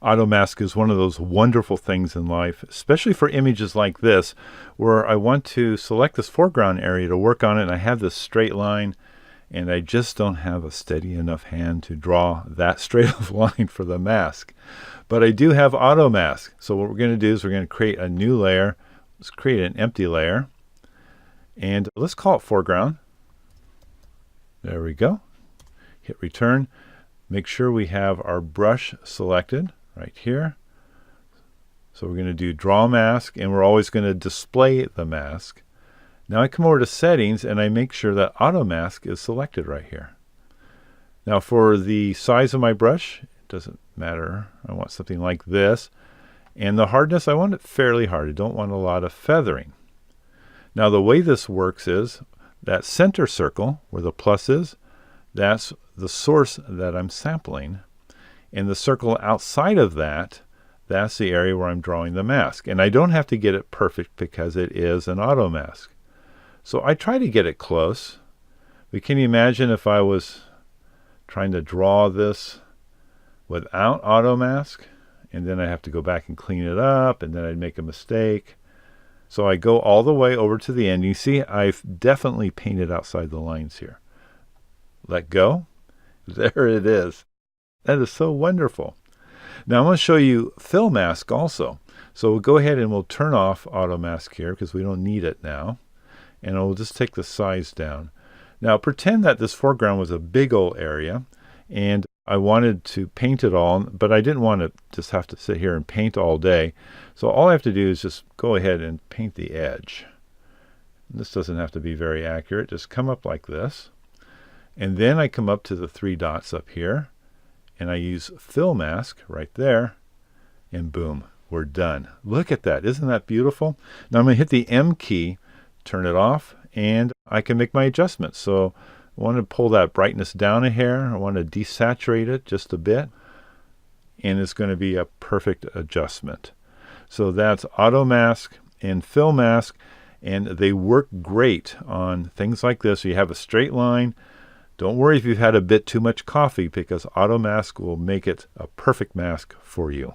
AutoMask is one of those wonderful things in life, especially for images like this, where I want to select this foreground area to work on it, and I have this straight line, and I just don't have a steady enough hand to draw that straight of line for the mask. But I do have AutoMask. So what we're going to do is we're going to create a new layer. Let's create an empty layer, and let's call it foreground. There we go. Hit return. Make sure we have our brush selected right here. So we're going to do draw mask, and we're always going to display the mask. Now I come over to settings and I make sure that auto mask is selected right here. Now for the size of my brush, it doesn't matter. I want something like this. And the hardness, I want it fairly hard. I don't want a lot of feathering. Now the way this works is that center circle where the plus is, that's the source that I'm sampling. And the circle outside of that, that's the area where I'm drawing the mask. And I don't have to get it perfect because it is an auto mask. So I try to get it close. But can you imagine if I was trying to draw this without auto mask? And then I have to go back and clean it up, and then I'd make a mistake. So I go all the way over to the end. You see, I've definitely painted outside the lines here. Let go. There it is. That is so wonderful. Now I'm going to show you fill mask also. So we'll go ahead and we'll turn off auto mask here because we don't need it now. And we'll just take the size down. Now pretend that this foreground was a big old area and I wanted to paint it all, but I didn't want to just have to sit here and paint all day. So all I have to do is just go ahead and paint the edge. This doesn't have to be very accurate. Just come up like this. And then I come up to the three dots up here. And I use fill mask right there, and boom, we're done. Look at that. Isn't that beautiful? Now I'm going to hit the M key, turn it off, and I can make my adjustments. So I want to pull that brightness down a hair. I want to desaturate it just a bit, and it's going to be a perfect adjustment. So that's auto mask and fill mask, and they work great on things like this. So you have a straight line. Don't worry if you've had a bit too much coffee because auto mask will make it a perfect mask for you.